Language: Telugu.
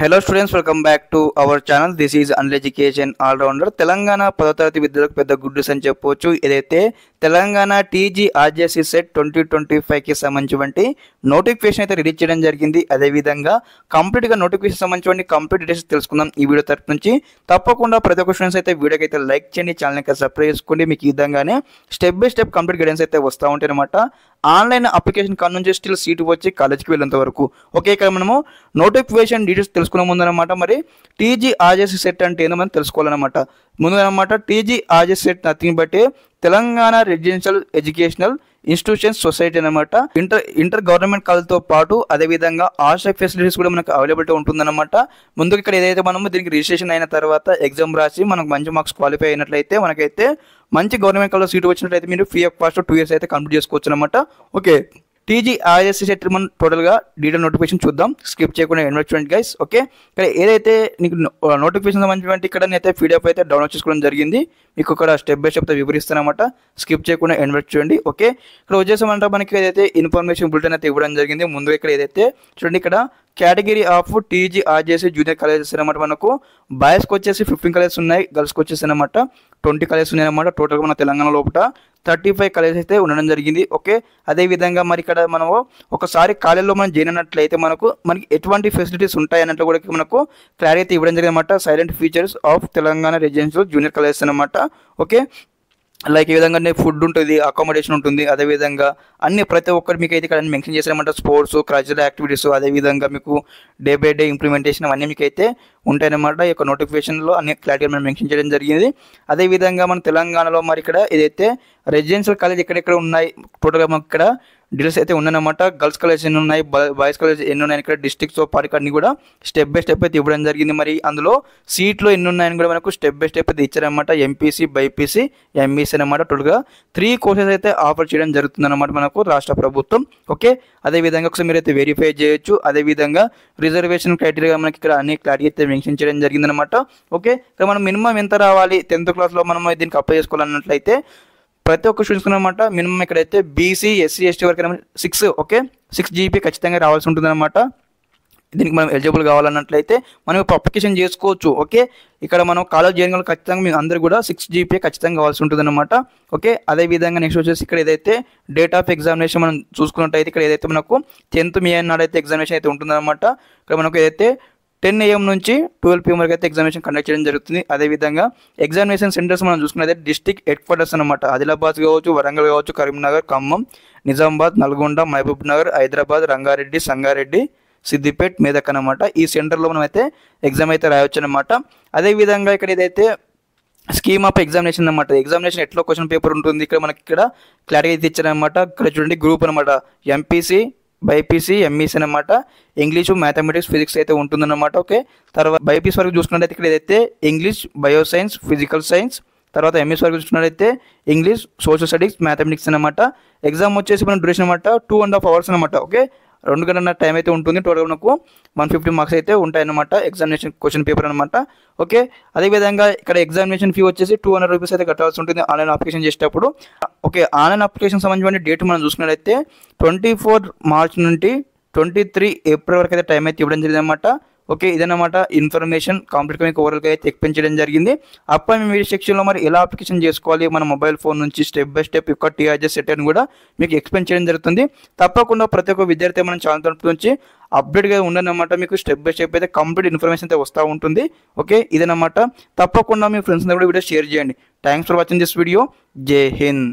Hello students, welcome back to our channel. This is Anil Education All-Rounder. Telangana 10వ తరగతి విద్యార్థులకు పెద్ద గుడ్ న్యూస్ అని చెప్పొచ్చు. ఇదైతే తెలంగాణ టీజీ ఆర్జేసీ సెట్ 2025 కి సంబంధించి నోటిఫికేషన్ అయితే రిలీజ్ చేయడం జరిగింది. అదే విధంగా కంప్లీట్ గా నోటిఫికేషన్ సంబంధించి కంప్లీట్ డీటెయిల్స్ తెలుసుకుందాం ఈ వీడియో తరపు నుంచి. తప్పకుండా ప్రతి ఒక్క స్టూడెంట్స్ అయితే వీడియోకి అయితే లైక్ చేయండి, ఛానల్ కి సబ్స్క్రైబ్ చేసుకోండి. మీకు ఈ విధంగానే step by step complete guidance అయితే వస్తూ ఉంటాయి అనమాట. ఆన్లైన్ అప్లికేషన్ కాడ నుంచి స్టిల్ సీటు వచ్చి కాలేజ్కి వెళ్ళేంత వరకు. ఓకే, ఇక్కడ మనము నోటిఫికేషన్ డీటెయిల్స్ తెలుసుకునే ముందు అనమాట మరి టీజీ ఆర్జేసీ సెట్ అంటే ఏందో మనం తెలుసుకోవాలన్నమాట. ముందుగా అనమాట TG RJC set nothing but Telangana residential educational institutions society అనమాట. ఇంటర్ గవర్నమెంట్ కాలేజ్తో పాటు అదేవిధంగా హాస్టల్ ఫెసిలిటీస్ కూడా మనకు అవైలబిలిటీ ఉంటుందన్నమాట. ముందుకు ఇక్కడ ఏదైతే మనము దీనికి రిజిస్ట్రేషన్ అయిన తర్వాత ఎగ్జామ్ రాసి మనకు మంచి మార్క్స్ క్వాలిఫై అయినట్లయితే మనకైతే మంచి గవర్నమెంట్ కాలేజ్ సీట్ వచ్చినట్లయితే మీరు ఫ్రీ ఆఫ్ కాస్ట్ 2 years అయితే కంప్లీట్ చేసుకోవచ్చు అనమాట. ఓకే, టీజీ ఆర్జేసీ సెట్ మనం టోటల్గా డీటెయిల్ నోటిఫికేషన్ చూద్దాం, స్కిప్ చేయకుండా ఇన్వెస్ట్మెంట్ గైస్. ఓకే, ఇక్కడ ఏదైతే నీకు నోటిఫికేషన్ సంబంధించి ఇక్కడ నేనైతే పీడిఎఫ్ అయితే డౌన్లోడ్ చేసుకోవడం జరిగింది. మీకు ఇక్కడ స్టెప్ బై స్టెప్ వివరిస్తానమాట, స్కిప్ చేయకుండా ఇన్వెస్ట్ చేయండి. ఓకే, ఇక్కడ వచ్చేసామంటే మనకి ఏదైతే ఇన్ఫర్మేషన్ బులెటిన్ అయితే ఇవ్వడం జరిగింది. ముందుగా ఇక్కడ ఏదైతే చూడండి, ఇక్కడ category of TG RJC junior colleges అనమాట. మనకు బాయ్స్కి వచ్చేసి 15 కాలేజెస్ ఉన్నాయి, గర్ల్స్కి వచ్చేసి అనమాట 20 కాలేజెస్ ఉన్నాయి అనమాట. టోటల్గా మన తెలంగాణ లోపల 35 కాలేజెస్ అయితే ఉండడం జరిగింది. ఓకే, అదేవిధంగా మరి ఇక్కడ మనము ఒకసారి కాలేజీలో మనం జాయిన్ అయినట్లయితే మనకి ఎటువంటి ఫెసిలిటీస్ ఉంటాయి అన్నట్లు కూడా మనకు క్లారిటీ అయితే ఇవ్వడం జరిగింది అనమాట. Silent features of Telangana residential junior colleges అనమాట. ఓకే, లైక్ ఈ విధంగా ఫుడ్ ఉంటుంది, అకామిడేషన్ ఉంటుంది, అదేవిధంగా అన్ని ప్రతి ఒక్కరు మీకు అయితే ఇక్కడ మెన్షన్ చేశారన్నమాట. స్పోర్ట్స్, కల్చరల్ యాక్టివిటీస్, అదేవిధంగా మీకు డే బై డే ఇంప్లిమెంటేషన్ అవన్నీ మీకు అయితే ఉంటాయన్నమాట. ఈ యొక్క నోటిఫికేషన్లో అన్ని క్లారిటీగా మనం మెన్షన్ చేయడం జరిగింది. అదేవిధంగా మన తెలంగాణలో మరి ఇక్కడ ఏదైతే రెసిడెన్షియల్ కాలేజ్ ఎక్కడెక్కడ ఉన్నాయి టోటల్గా మనకి ఇక్కడ డీటెయిల్స్ అయితే ఉన్నాయన్నమాట. గర్ల్స్ కాలేజ్ ఎన్ని ఉన్నాయి, బాయ్స్ కాలేజ్ ఎన్ని ఉన్నాయి, ఇక్కడ డిస్ట్రిక్ట్స్తో పాటు అన్ని కూడా స్టెప్ బై స్టెప్ అయితే ఇవ్వడం జరిగింది. మరి అందులో సీట్లు ఎన్ని ఉన్నాయని కూడా మనకు స్టెప్ బై స్టెప్ అయితే ఇచ్చారనమాట. ఎంపీసీ, బైపీసీ, ఎంఈసీ అనమాట. టోటల్గా 3 కోర్సెస్ అయితే ఆఫర్ చేయడం జరుగుతుంది అనమాట మనకు రాష్ట్ర ప్రభుత్వం. ఓకే, అదేవిధంగా ఒకసారి మీరు అయితే వెరిఫై చేయొచ్చు. అదేవిధంగా రిజర్వేషన్ క్రైటీరియా మనకి ఇక్కడ అన్ని క్లారిటీ అయితే మెన్షన్ చేయడం జరిగిందనమాట. ఓకే, ఇక్కడ మనం మినిమం ఎంత రావాలి 10th క్లాస్లో మనం దీనికి అప్లై చేసుకోవాలన్నట్లయితే ప్రతి ఒక్క స్టూడెంట్స్ అనమాట మినిమం ఇక్కడైతే బీసీ, ఎస్సీ, ఎస్టీ వరకు 6 ఓకే 6 GPA ఖచ్చితంగా రావాల్సి ఉంటుంది అనమాట. దీనికి మనం ఎలిజిబుల్ కావాలన్నట్లయితే మనం ఇప్పుడు అప్లికేషన్ చేసుకోవచ్చు. ఓకే, ఇక్కడ మనం కాలేజ్ జాయిన్ కావాలి ఖచ్చితంగా మీ అందరూ కూడా 6 GPA ఖచ్చితంగా కావాల్సి ఉంటుంది అనమాట. ఓకే, అదేవిధంగా నెక్స్ట్ వచ్చేసి ఇక్కడ ఏదైతే డేట్ ఆఫ్ ఎగ్జామినేషన్ మనం చూసుకున్నట్టయితే ఇక్కడ ఏదైతే మనకు 10th May నాడైతే ఎగ్జామినేషన్ అయితే ఉంటుందన్నమాట. ఇక్కడ మనకు ఏదైతే 10 AM నుంచి 12 PM వరకు అయితే ఎగ్జామినేషన్ కండక్ట్ చేయడం జరుగుతుంది. అదేవిధంగా ఎగ్జామినేషన్ సెంటర్స్ మనం చూసుకున్నది డిస్ట్రిక్ట్ హెడ్ క్వార్టర్స్ అనమాట. ఆదిలాబాద్ కావచ్చు, వరంగల్ కావచ్చు, కరీంనగర్, ఖమ్మం, నిజామాబాద్, నల్గొండ, మహబూబ్ నగర్, హైదరాబాద్, రంగారెడ్డి, సంగారెడ్డి, సిద్దిపేట్, మేదక్ అనమాట. ఈ సెంటర్లో మనం అయితే ఎగ్జామ్ అయితే రాయొచ్చు అనమాట. అదేవిధంగా ఇక్కడ ఏదైతే స్కీమ్ ఆఫ్ ఎగ్జామినేషన్ అనమాట. ఎగ్జామినేషన్ ఎట్లా క్వశ్చన్ పేపర్ ఉంటుంది ఇక్కడ మనకి ఇక్కడ క్లారిటీ అయితే ఇచ్చారనమాట. ఇక్కడ చూడండి గ్రూప్ అనమాట, ఎంపీసీ, బైపీసీ, ఎంఈసీ అనమాట. ఇంగ్లీషు, మ్యాథమెటిక్స్, ఫిజిక్స్ అయితే ఉంటుందన్నమాట. ఓకే, తర్వాత బైపీసీ వరకు చూసుకున్నట్టయితే ఇక్కడ ఏదైతే English, bio science, physical science, తర్వాత ఎంఎస్ వరకు చూసుకున్నట్టయితే ఇంగ్లీష్, సోషల్ స్టడీస్, మ్యాథమెటిక్స్ అనమాట. ఎగ్జామ్ వచ్చేసి మన డ్యూరేషన్ అనమాట 2.5 hours అనమాట. ఓకే, 2 గంటల టైం అయితే ఉంటుంది. టోటల్ మనకు 150 మార్క్స్ అయితే ఉంటాయన్నమాట ఎగ్జామినేషన్ క్వశ్చన్ పేపర్ అనమాట. ఓకే, అదేవిధంగా ఇక్కడ ఎగ్జామినేషన్ ఫీ వచ్చేసి 200 రూపీస్ అయితే కట్టాల్సి ఉంటుంది ఆన్లైన్ అప్లికేషన్ చేసేటప్పుడు. ఓకే, ఆన్లైన్ అప్లికేషన్ సంబంధించిన డేట్ మనం చూసుకున్నట్లయితే 24 March నుండి 23 April వరకు అయితే టైం అయితే ఇవ్వడం జరిగింది అనమాట. ఓకే, ఇదన్నమాట ఇన్ఫర్మేషన్ కంప్లీట్గా మీకు ఓవరాల్గా అయితే ఎక్స్ప్లెయిన్ చేయడం జరిగింది. అప్లై సెక్షన్లో మరి ఎలా అప్లికేషన్ చేసుకోవాలి మన మొబైల్ ఫోన్ నుంచి స్టెప్ బై స్టెప్ యొక్క టీఆర్జెస్ సెట్ అని కూడా మీకు ఎక్స్ప్లెయిన్ చేయడం జరుగుతుంది. తప్పకుండా ప్రతి ఒక్క విద్యార్థి మన ఛానల్ తరపు నుంచి అప్డేట్గా ఉండనమాట. మీకు స్టెప్ బై స్టెప్ అయితే కంప్లీట్ ఇన్ఫర్మేషన్ అయితే వస్తూ ఉంటుంది. ఓకే, ఇదన్నమాట. తప్పకుండా మీ ఫ్రెండ్స్ కూడా వీడియో షేర్ చేయండి. Thanks for watching this video. జై హింద్.